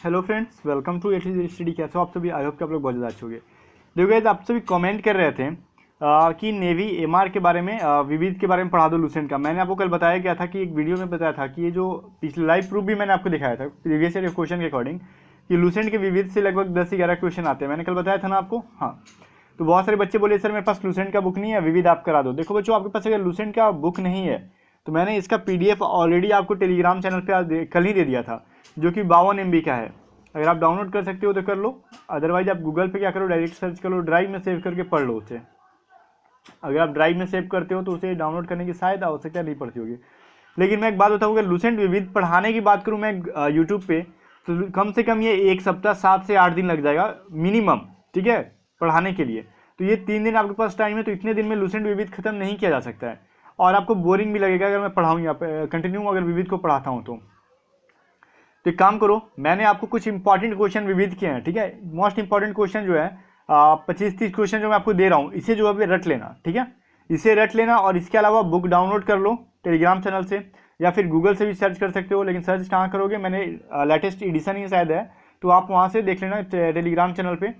Hello friends, welcome to एटली study. कैसे हो आप सभी? आई होप कि आप लोग बहुत ज़्यादा अच्छे होंगे। देखो गाइस, आप सभी कमेंट कर रहे थे कि नेवी एमआर के बारे में, विविध के बारे में पढ़ा दो लूसेंट का। मैंने आपको कल बताया गया था कि एक वीडियो में बताया था कि ये जो पिछले लाइव प्रूफ भी मैंने आपको दिखाया था प्रीवियस ईयर क्वेश्चन के अकॉर्डिंग कि लूसेंट के विविध से लगभग 10-11 क्वेश्चन आते हैं। मैंने कल बताया था ना आपको। हाँ, तो बहुत सारे बच्चे बोले सर मेरे पास लूसेंट का बुक नहीं है, विविध आप करा दो। देखो बच्चों, आपके पास अगर लूसेंट का बुक नहीं है तो मैंने इसका पीडीएफ ऑलरेडी आपको टेलीग्राम चैनल पे आज कल ही दे दिया था, जो कि 52 MB का है। अगर आप डाउनलोड कर सकते हो तो कर लो, अदरवाइज आप गूगल पे क्या करो, डायरेक्ट सर्च करो, ड्राइव में सेव करके पढ़ लो उसे। अगर आप ड्राइव में सेव करते हो तो उसे डाउनलोड करने की शायद आवश्यकता नहीं पड़ती होगी। लेकिन मैं एक बात बताऊँ, अगर लूसेंट विविध पढ़ाने की बात करूँ मैं यूट्यूब पे, तो कम से कम ये एक सप्ताह 7 से 8 दिन लग जाएगा मिनिमम, ठीक है, पढ़ाने के लिए। तो ये 3 दिन आपके पास टाइम है, तो इतने दिन में लूसेंट विविध खत्म नहीं किया जा सकता है और आपको बोरिंग भी लगेगा अगर मैं पढ़ाऊँ यहाँ पे कंटिन्यू अगर विविध को पढ़ाता हूँ तो एक काम करो, मैंने आपको कुछ इंपॉर्टेंट क्वेश्चन विविध किए हैं, ठीक है। मोस्ट इंपॉर्टेंट क्वेश्चन जो है 25-30 क्वेश्चन जो मैं आपको दे रहा हूँ, इसे जो है रट लेना, ठीक है। इसे रट लेना और इसके अलावा बुक डाउनलोड कर लो टेलीग्राम चैनल से या फिर गूगल से भी सर्च कर सकते हो। लेकिन सर्च कहाँ करोगे, मैंने लेटेस्ट एडिशन ही शायद है, तो आप वहाँ से देख लेना टेलीग्राम चैनल पर,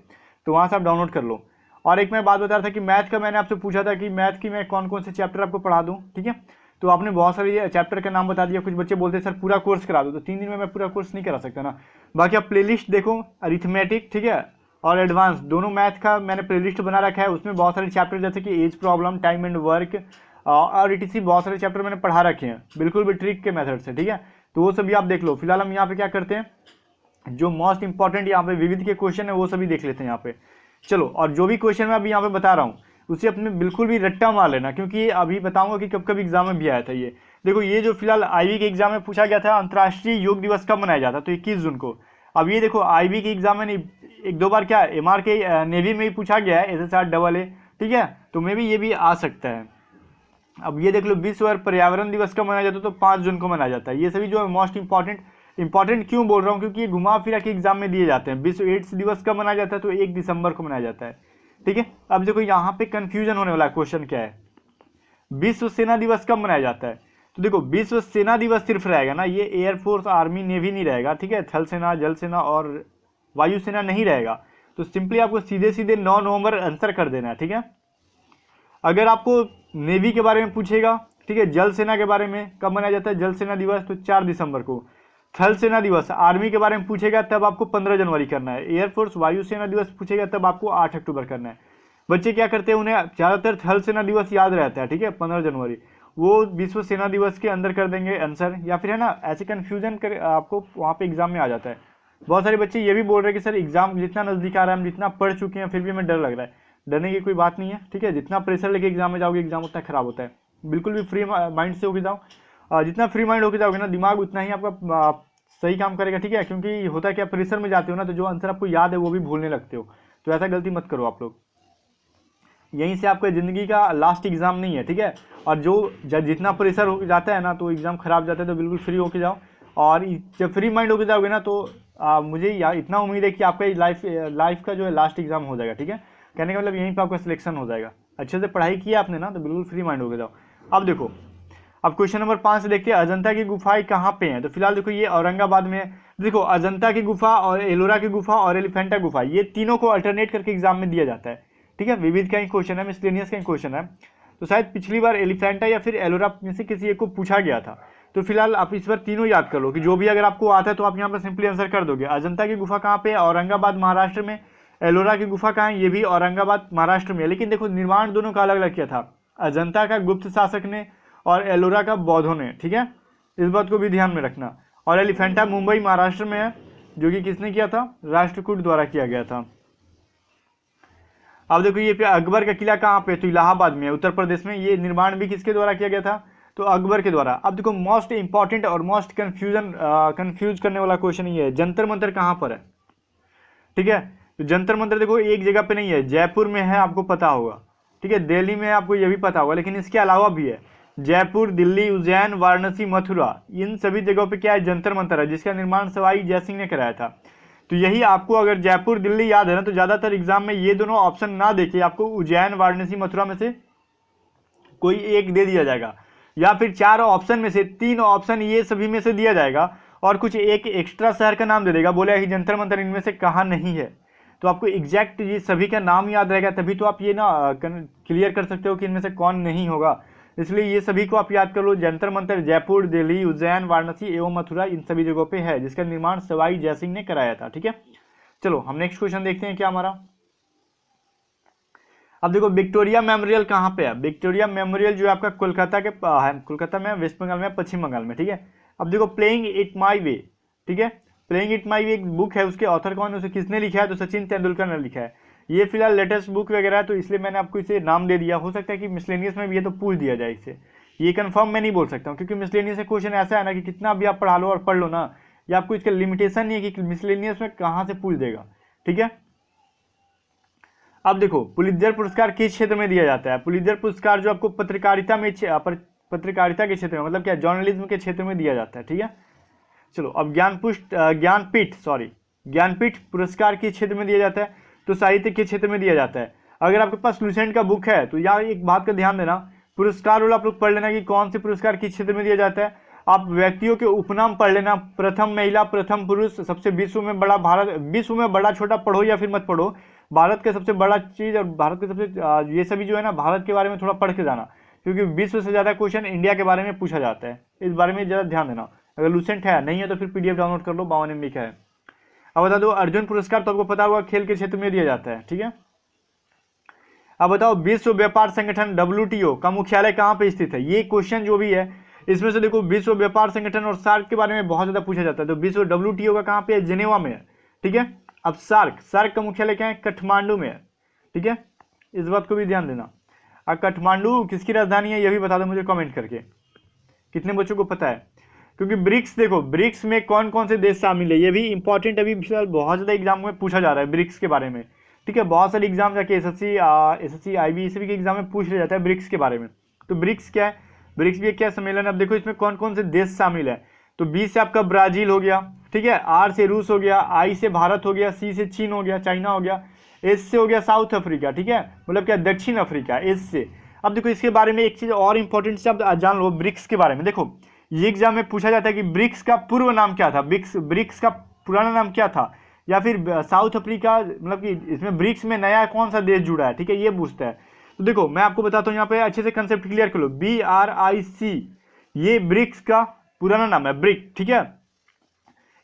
तो वहाँ से आप डाउनलोड कर लो। और एक मैं बात बता रहा था कि मैथ का मैंने आपसे पूछा था कि मैथ की मैं कौन कौन से चैप्टर आपको पढ़ा दूँ, ठीक है। तो आपने बहुत सारे चैप्टर का नाम बता दिया। कुछ बच्चे बोलते हैं सर पूरा कोर्स करा दो, तो 3 दिन में मैं पूरा कोर्स नहीं करा सकता ना। बाकी आप प्लेलिस्ट देखो, अरिथमेटिक, ठीक है, और एडवांस दोनों मैथ का मैंने प्लेलिस्ट बना रखा है। उसमें बहुत सारे चैप्टर जैसे कि age problem, time and work और ETC बहुत सारे चैप्टर मैंने पढ़ा रखे हैं, बिल्कुल भी ट्रिक के मेथड से, ठीक है। तो वो सभी आप देख लो। फिलहाल हम यहाँ पे क्या करते हैं, जो मोस्ट इंपॉर्टेंट यहाँ पे विविध के क्वेश्चन है वो सभी देख लेते हैं यहाँ पे। चलो, और जो भी क्वेश्चन मैं अभी यहाँ पे बता रहा हूँ उसे अपने बिल्कुल भी रट्टा मार लेना, क्योंकि अभी बताऊंगा कि कब कब एग्जाम में भी आया था ये। देखो, ये जो फिलहाल IB के एग्जाम में पूछा गया था, अंतर्राष्ट्रीय योग दिवस कब मनाया जाता है, तो 21 जून को। अब ये देखो, IB के एग्जाम में एक दो बार क्या MR के नेवी में ही पूछा गया है, SSR AA, ठीक है, तो मे भी ये भी आ सकता है। अब ये देख लो, विश्व पर्यावरण दिवस कब मनाया जाता है, तो 5 जून को मनाया जाता है। ये सभी जो है मोस्ट इंपॉर्टेंट क्यों बोल रहा हूँ, क्योंकि ये घुमा फिरा के एग्जाम में दिए जाते हैं। विश्व एड्स दिवस कब मनाया जाता है, तो 1 दिसंबर को मनाया जाता है, ठीक है। अब देखो यहाँ पे कंफ्यूजन होने वाला क्वेश्चन क्या है, विश्व सेना दिवस कब मनाया जाता है। तो देखो, विश्व सेना दिवस सिर्फ रहेगा ना, ये एयरफोर्स, आर्मी, नेवी नहीं रहेगा, ठीक है। थल सेना, जल सेना और वायुसेना नहीं रहेगा। तो सिंपली आपको सीधे सीधे 9 नवंबर आंसर कर देना है, ठीक है। अगर आपको नेवी के बारे में पूछेगा, ठीक है, जल सेना के बारे में कब मनाया जाता है जल सेना दिवस, तो 4 दिसंबर को। थल सेना दिवस, आर्मी के बारे में पूछेगा तब आपको 15 जनवरी करना है। एयरफोर्स, वायुसेना दिवस पूछेगा तब आपको 8 अक्टूबर करना है। बच्चे क्या करते हैं, उन्हें ज़्यादातर थल सेना दिवस याद रहता है, ठीक है, 15 जनवरी, वो विश्व सेना दिवस के अंदर कर देंगे आंसर, या फिर है ना, ऐसे कन्फ्यूजन कर आपको वहाँ पे एग्जाम में आ जाता है। बहुत सारे बच्चे ये भी बोल रहे हैं कि सर एग्जाम जितना नज़दीक आ रहा है, हम जितना पढ़ चुके हैं फिर भी हमें डर लग रहा है। डरने की कोई बात नहीं है, ठीक है। जितना प्रेशर लेके एग्जाम में जाओगे, एग्जाम उतना खराब होता है। बिल्कुल भी फ्री माइंड से होके जाओ, जितना फ्री माइंड होके जाओगे ना, दिमाग उतना ही आपका सही काम करेगा, ठीक है। क्योंकि होता है कि आप प्रेशर में जाते हो ना, तो जो आंसर आपको याद है वो भी भूलने लगते हो। तो ऐसा गलती मत करो आप लोग। यहीं से आपका ज़िंदगी का लास्ट एग्जाम नहीं है, ठीक है। और जो जितना प्रेशर हो जाता है ना, तो एग्जाम खराब जाता है। तो बिल्कुल फ्री होके जाओ, और जब फ्री माइंड होके जाओगे ना, तो मुझे इतना उम्मीद है कि आपका लाइफ का जो है लास्ट एग्जाम हो जाएगा, ठीक है। कहने का मतलब यहीं पर आपका सिलेक्शन हो जाएगा। अच्छे से पढ़ाई किया आपने ना, तो बिल्कुल फ्री माइंड होके जाओ। अब देखो, अब क्वेश्चन नंबर 5 से देखते हैं, अजंता की गुफाएं कहाँ पे हैं। तो फिलहाल देखो, ये औरंगाबाद में है। देखो, अजंता की गुफा और एलोरा की गुफा और एलिफेंटा गुफा, ये तीनों को अल्टरनेट करके एग्जाम में दिया जाता है, ठीक है। विविध का ही क्वेश्चन है, मिसलेनियस का ही क्वेश्चन है। तो शायद पिछली बार एलिफेंटा या फिर एलोरा में से किसी एक को पूछा गया था। तो फिलहाल आप इस बार तीनों याद कर लो, कि जो भी अगर आपको आता है तो आप यहाँ पर सिंपली आंसर कर दोगे। अजंता की गुफा कहाँ पे है, औरंगाबाद महाराष्ट्र में। एलोरा की गुफा कहाँ है, ये भी औरंगाबाद महाराष्ट्र में है। लेकिन देखो, निर्माण दोनों का अलग अलग किया था, अजंता का गुप्त शासक ने और एलोरा का बौद्धों ने, ठीक है। इस बात को भी ध्यान में रखना। और एलिफेंटा मुंबई महाराष्ट्र में है, जो कि किसने किया था, राष्ट्रकूट द्वारा किया गया था। अब देखो, ये अकबर का किला कहाँ पे, तो इलाहाबाद में है, उत्तर प्रदेश में। ये निर्माण भी किसके द्वारा किया गया था, तो अकबर के द्वारा। अब देखो, मोस्ट इंपॉर्टेंट और मोस्ट कंफ्यूज करने वाला क्वेश्चन ये है, जंतर मंतर कहाँ पर है, ठीक है। तो जंतर मंतर देखो, एक जगह पे नहीं है, जयपुर में है, आपको पता होगा, ठीक है। दिल्ली में आपको ये भी पता होगा, लेकिन इसके अलावा भी है, जयपुर, दिल्ली, उज्जैन, वाराणसी, मथुरा, इन सभी जगहों पे क्या है, जंतर मंतर है, जिसका निर्माण सवाई जयसिंह ने कराया था। तो यही आपको अगर जयपुर, दिल्ली याद है ना, तो ज्यादातर एग्जाम में ये दोनों ऑप्शन ना देके आपको उज्जैन, वाराणसी, मथुरा में से कोई एक दे दिया जाएगा, या फिर 4 ऑप्शन में से 3 ऑप्शन ये सभी में से दिया जाएगा, और कुछ एक एक्स्ट्रा शहर का नाम दे देगा, बोलेगा कि जंतर मंतर इनमें से कहाँ नहीं है, तो आपको एग्जैक्ट ये सभी का नाम याद रहेगा, तभी तो आप ये ना क्लियर कर सकते हो कि इनमें से कौन नहीं होगा। इसलिए ये सभी को आप याद कर लो। जंतर मंतर जयपुर, दिल्ली, उज्जैन, वाराणसी एवं मथुरा इन सभी जगहों पे है, जिसका निर्माण सवाई जयसिंह ने कराया था। ठीक है, चलो हम नेक्स्ट क्वेश्चन देखते हैं क्या हमारा। अब देखो विक्टोरिया मेमोरियल कहाँ पे है। विक्टोरिया मेमोरियल जो है आपका कोलकाता के है, कोलकाता में, वेस्ट बंगाल में, पश्चिम बंगाल में। ठीक है, अब देखो प्लेइंग इट माई वे, ठीक है, प्लेइंग इट माई वे एक बुक है, उसके ऑथर कौन है, उसे किसने लिखा है, तो सचिन तेंदुलकर ने लिखा है। ये फिलहाल लेटेस्ट बुक वगैरह है, तो इसलिए मैंने आपको इसे नाम दे दिया। हो सकता है कि मिसलेनियस में भी है तो पूछ दिया जाए इसे, ये कंफर्म मैं नहीं बोल सकता हूँ, क्योंकि मिसलेनियस से क्वेश्चन ऐसा है ना कि कितना भी आप पढ़ा लो और पढ़ लो ना, ये आपको इसका लिमिटेशन नहीं है कि मिसलेनियस में कहाँ से पूछ देगा। ठीक है, अब देखो पुलित्जर पुरस्कार किस क्षेत्र में दिया जाता है। पुलित्जर पुरस्कार जो आपको पत्रकारिता में, पत्रकारिता के क्षेत्र में, मतलब क्या जर्नलिज्म के क्षेत्र में दिया जाता है। ठीक है, चलो अब ज्ञानपीठ पुरस्कार किस क्षेत्र में दिया जाता है, तो साहित्य के क्षेत्र में दिया जाता है। अगर आपके पास लुसेंट का बुक है तो यहाँ एक बात का ध्यान देना, पुरस्कार वाला आप लोग पढ़ लेना कि कौन से पुरस्कार किस क्षेत्र में दिया जाता है। आप व्यक्तियों के उपनाम पढ़ लेना, प्रथम महिला, प्रथम पुरुष, सबसे विश्व में बड़ा, भारत विश्व में बड़ा छोटा पढ़ो या फिर मत पढ़ो, भारत का सबसे बड़ा चीज और भारत के सबसे ये सभी जो है ना, भारत के बारे में थोड़ा पढ़ के जाना, क्योंकि विश्व से ज्यादा क्वेश्चन इंडिया के बारे में पूछा जाता है। इस बारे में ज्यादा ध्यान देना। अगर लुसेंट है, नहीं है तो फिर पीडीएफ डाउनलोड कर लो, 52 MB का है। अब बता दो अर्जुन पुरस्कार तो आपको पता होगा खेल के क्षेत्र में दिया जाता है। ठीक है, अब बताओ विश्व व्यापार संगठन WTO का मुख्यालय कहाँ पे स्थित है। ये क्वेश्चन जो भी है इसमें से देखो, विश्व व्यापार संगठन और सार्क के बारे में बहुत ज्यादा पूछा जाता है, तो विश्व WTO का कहाँ पे है, जिनेवा में है। ठीक है, अब सार्क का मुख्यालय क्या है, काठमांडू में है। ठीक है, इस बात को भी ध्यान देना। अब काठमांडू किसकी राजधानी है, यह भी बता दो मुझे कमेंट करके, कितने बच्चों को पता है। क्योंकि ब्रिक्स, देखो ब्रिक्स में कौन कौन से देश शामिल है, ये भी इंपॉर्टेंट, अभी फिलहाल बहुत ज्यादा एग्जाम में पूछा जा रहा है ब्रिक्स के बारे में। ठीक है, बहुत सारे एग्जाम जाके SSC IB सभी के एग्जाम में पूछ लिया जाता है ब्रिक्स के बारे में। तो ब्रिक्स क्या है, ब्रिक्स भी क्या सम्मेलन। अब देखो इसमें कौन कौन से देश शामिल है, तो B से आपका ब्राजील हो गया, ठीक है, R से रूस हो गया, I से भारत हो गया, C से चीन हो गया, चाइना हो गया, S से हो गया साउथ अफ्रीका। ठीक है, मतलब क्या दक्षिण अफ्रीका, S से। अब देखो इसके बारे में एक चीज और इंपॉर्टेंट से आप जान लो ब्रिक्स के बारे में। देखो ये एग्जाम में पूछा जाता है कि ब्रिक्स का पूर्व नाम क्या था, ब्रिक्स का पुराना नाम क्या था, या फिर साउथ अफ्रीका, मतलब कि इसमें ब्रिक्स में नया कौन सा देश जुड़ा है। ठीक है, ये पूछता है। तो देखो मैं आपको बताता हूँ, यहाँ पे अच्छे से कंसेप्ट क्लियर कर लो। BRIC ये ब्रिक्स का पुराना नाम है, ब्रिक। ठीक है,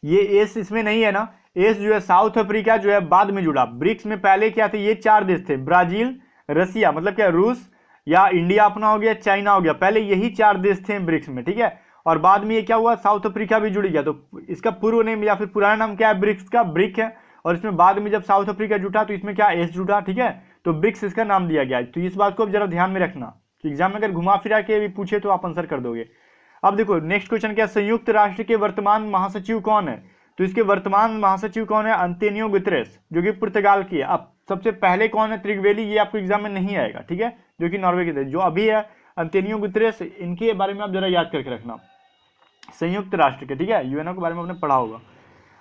ये एस इसमें नहीं है ना, एस जो है साउथ अफ्रीका जो है बाद में जुड़ा। ब्रिक्स में पहले क्या थे, ये 4 देश थे, ब्राजील, रसिया मतलब क्या रूस, या इंडिया अपना हो गया, चाइना हो गया, पहले यही 4 देश थे ब्रिक्स में। ठीक है, और बाद में ये क्या हुआ, साउथ अफ्रीका भी जुड़ गया। तो इसका पूर्व नेम या फिर पुराना नाम क्या है, ब्रिक्स का, ब्रिक है। और इसमें बाद में जब साउथ अफ्रीका जुटा तो इसमें क्या एस जुटा। ठीक है, तो ब्रिक्स इसका नाम दिया गया। तो इस बात को अब जरा ध्यान में रखना कि एग्जाम में अगर घुमा फिरा के भी पूछे तो आप आंसर कर दोगे। अब देखो नेक्स्ट क्वेश्चन क्या, संयुक्त राष्ट्र के वर्तमान महासचिव कौन है, तो इसके वर्तमान महासचिव कौन है, अंतोनियो गुतेरेस, जो कि पुर्तगाल की है। अब सबसे पहले कौन है, त्रिगवेली, ये आपको एग्जाम में नहीं आएगा। ठीक है, जो कि नॉर्वे के थे। जो अभी है अंतोनियो गुतेरेस, इनके बारे में आप जरा याद करके रखना, संयुक्त राष्ट्र के। ठीक है, यूएनओ के बारे में आपने पढ़ा होगा।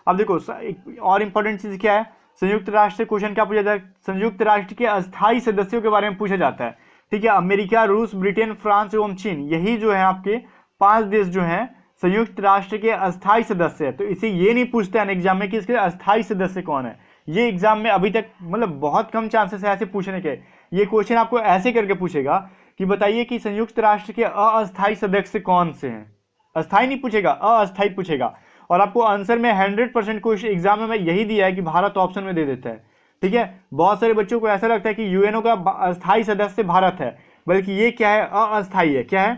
अब देखो एक और इंपॉर्टेंट चीज क्या है, संयुक्त राष्ट्र से क्वेश्चन क्या पूछा जाता है, संयुक्त राष्ट्र के अस्थायी सदस्यों के बारे में पूछा जाता है। ठीक है, अमेरिका, रूस, ब्रिटेन, फ्रांस एवं चीन, यही जो है आपके 5 देश जो हैं संयुक्त राष्ट्र के अस्थायी सदस्य है। तो इसे ये नहीं पूछते हैं एग्जाम में कि इसके अस्थायी सदस्य कौन है। ये एग्जाम में अभी तक मतलब बहुत कम चांसेस है ऐसे पूछने के। ये क्वेश्चन आपको ऐसे करके पूछेगा कि बताइए कि संयुक्त राष्ट्र के अस्थायी सदस्य कौन से हैं। अस्थायी नहीं पूछेगा, अस्थायी पूछेगा। और आपको आंसर में 100% क्वेश्चन एग्जाम में यही दिया है कि भारत ऑप्शन में दे देता है। ठीक है, बहुत सारे बच्चों को ऐसा लगता है कि यूएनओ का अस्थायी सदस्य भारत है, बल्कि ये क्या है, अस्थायी है। क्या है,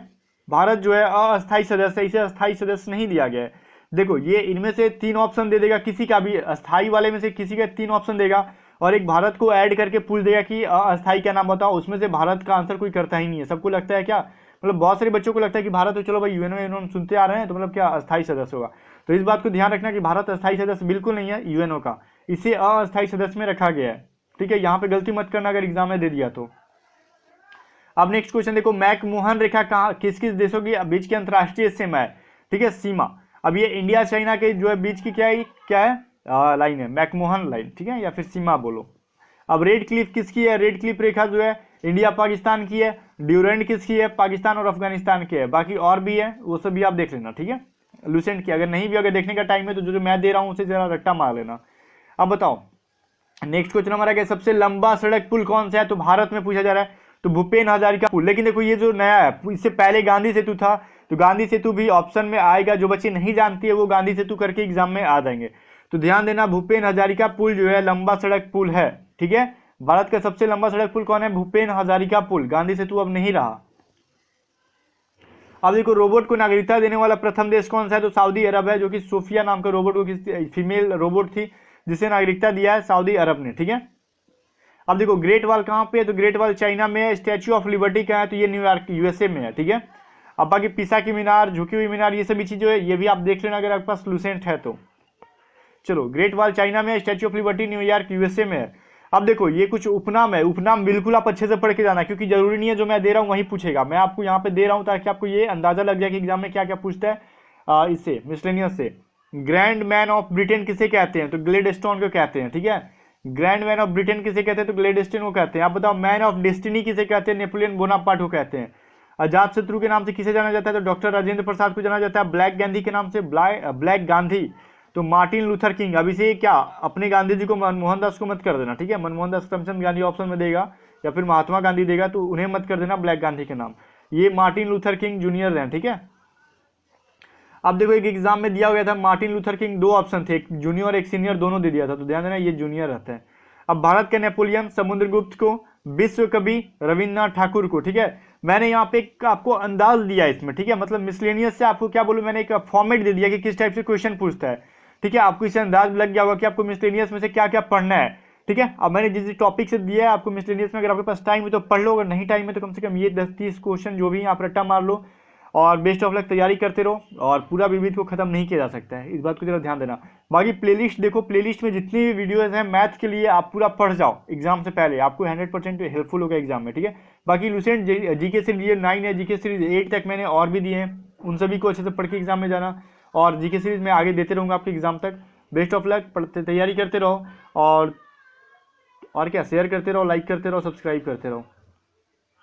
भारत जो है अस्थायी सदस्य, इसे अस्थायी सदस्य नहीं दिया गया है। देखो ये इनमें से 3 ऑप्शन दे देगा, किसी का भी अस्थायी वाले में से किसी का 3 ऑप्शन देगा, और एक भारत को ऐड करके पूछ देगा कि अस्थायी का नाम बताओ। उसमें से भारत का आंसर कोई करता ही नहीं है। सबको लगता है क्या, मतलब बहुत सारे बच्चों को लगता है कि भारत, तो चलो भाई यूएनओ सुनते आ रहे हैं तो मतलब क्या अस्थायी सदस्य होगा। तो इस बात को ध्यान रखना कि भारत अस्थायी सदस्य बिल्कुल नहीं है यूएनओ का, इसे अस्थायी सदस्य में रखा गया है। ठीक है, यहाँ पे गलती मत करना अगर एग्जाम में दे दिया तो। अब नेक्स्ट क्वेश्चन देखो, मैकमोहन रेखा कहाँ किस किस देशों के बीच की अंतरराष्ट्रीय सीमा है। ठीक है, सीमा। अब ये इंडिया चाइना के जो है बीच की क्या है लाइन है, मैकमोहन लाइन। ठीक है, या फिर सीमा बोलो। अब रेड क्लिफ किसकी है, रेड क्लिफ रेखा जो है इंडिया पाकिस्तान की है। ड्यूरेंट किसकी है, पाकिस्तान और अफगानिस्तान की है। बाकी और भी है, वो सब भी आप देख लेना। ठीक है, लूसेंट की। अगर नहीं भी अगर देखने का टाइम है तो जो जो मैं दे रहा हूँ उसे जरा रट्टा मार लेना। अब बताओ नेक्स्ट क्वेश्चन हमारा क्या, सबसे लंबा सड़क पुल कौन सा है, तो भारत में पूछा जा रहा है, तो भूपेन हजारिका पुल। लेकिन देखो ये जो नया है, इससे पहले गांधी सेतु था, तो गांधी सेतु भी ऑप्शन में आएगा। जो बच्चे नहीं जानती है वो गांधी सेतु करके एग्जाम में आ जाएंगे। तो ध्यान देना, भूपेन हजारिका पुल जो है लंबा सड़क पुल है, ठीक है। भारत का सबसे लंबा सड़क पुल कौन है, भूपेन हजारिका पुल। गांधी सेतु अब नहीं रहा। अब देखो रोबोट को नागरिकता देने वाला प्रथम देश कौन सा है, तो सऊदी अरब है, जो कि सोफिया नाम का रोबोट को, फीमेल रोबोट थी जिसे नागरिकता दिया है सऊदी अरब ने, ठीक है। अब देखो ग्रेट वॉल कहाँ पे है, तो ग्रेट वॉल चाइना में है। स्टैच्यू ऑफ लिबर्टी कहाँ है, तो ये न्यूयॉर्क यूएसए में है, ठीक है। अब बाकी पिसा की मीनार, झुकी हुई मीनार, ये सभी चीजें ये भी आप देख लेना अगर आपके पास लूसेंट है तो। चलो ग्रेट वॉल चाइना में है, statue of liberty New York USA में है। अब देखो ये कुछ उपनाम है, उपनाम बिल्कुल आप अच्छे से पढ़ के जाना, क्योंकि जरूरी नहीं है जो मैं दे रहा हूँ वही पूछेगा। मैं आपको यहाँ पे दे रहा हूँ ताकि आपको ये अंदाजा लग जाए कि एग्जाम में क्या क्या पूछता है इससे मिसलेनियस से। ग्रैंड मैन ऑफ ब्रिटेन किसे कहते हैं, तो ग्लेडस्टोन को कहते हैं, ठीक है। ग्रैंड मैन ऑफ ब्रिटेन किसे कहते हैं, तो ग्लेडस्टोन को कहते हैं। आप बताओ मैन ऑफ डेस्टिनी किसे कहते हैं, नेपोलियन बोनापार्ट को कहते हैं। अजात शत्रु के नाम से किसे जाना जाता है, तो डॉक्टर राजेंद्र प्रसाद को जाना जाता है। ब्लैक गांधी के नाम से ब्लैक गांधी तो मार्टिन लूथर किंग। अभी से क्या अपने गांधी जी को मनमोहन दास को मत कर देना, ठीक है। मनमोहन दास करमचंद गांधी ऑप्शन में देगा या फिर महात्मा गांधी देगा, तो उन्हें मत कर देना ब्लैक गांधी के नाम। ये मार्टिन लूथर किंग जूनियर हैं, ठीक है। अब देखो एक एग्जाम में दिया गया था मार्टिन लूथर किंग, दो ऑप्शन थे, एक जूनियर और एक सीनियर, दोनों दे दिया था, तो ध्यान देना ये जूनियर रहता है। अब भारत के नेपोलियन, समुद्रगुप्त को, विश्व कवि रविन्द्रनाथ ठाकुर को, ठीक है। मैंने यहाँ पे आपको अंदाज दिया इसमें, ठीक है, मतलब मिसलेनियस से आपको क्या बोलूं, मैंने एक फॉर्मेट दे दिया कि किस टाइप से क्वेश्चन पूछता है, ठीक है। आपको इससे अंदाज लग गया होगा कि आपको मिसलेनियस में से क्या क्या पढ़ना है, ठीक है। अब मैंने जिस टॉपिक से दिया है आपको मिसलेनियस में, अगर आपके पास टाइम है तो पढ़ लो, अगर नहीं टाइम है तो कम से कम ये 10-30 क्वेश्चन जो भी आप रट्टा मार लो, और बेस्ट ऑफ लक तैयारी करते रहो। और पूरा विविध को खत्म नहीं किया जा सकता है, इस बात को जरा ध्यान देना। बाकी प्लेलिस्ट देखो, प्लेलिस्ट में जितनी भी वीडियोस हैं मैथ के लिए आप पूरा पढ़ जाओ एग्जाम से पहले, आपको 100% हेल्पफुल होगा एग्जाम में, ठीक है। बाकी लूसेंट जीके सीरीज 9 है, जीके सीरीज 8 तक मैंने और भी दिए हैं, उन सभी को अच्छे से पढ़ के एग्जाम में जाना, और जीके सीरीज में आगे देते रहूँगा आपके एग्जाम तक। बेस्ट ऑफ लक, पढ़ते तैयारी करते रहो, और क्या शेयर करते रहो, लाइक करते रहो, सब्सक्राइब करते रहो।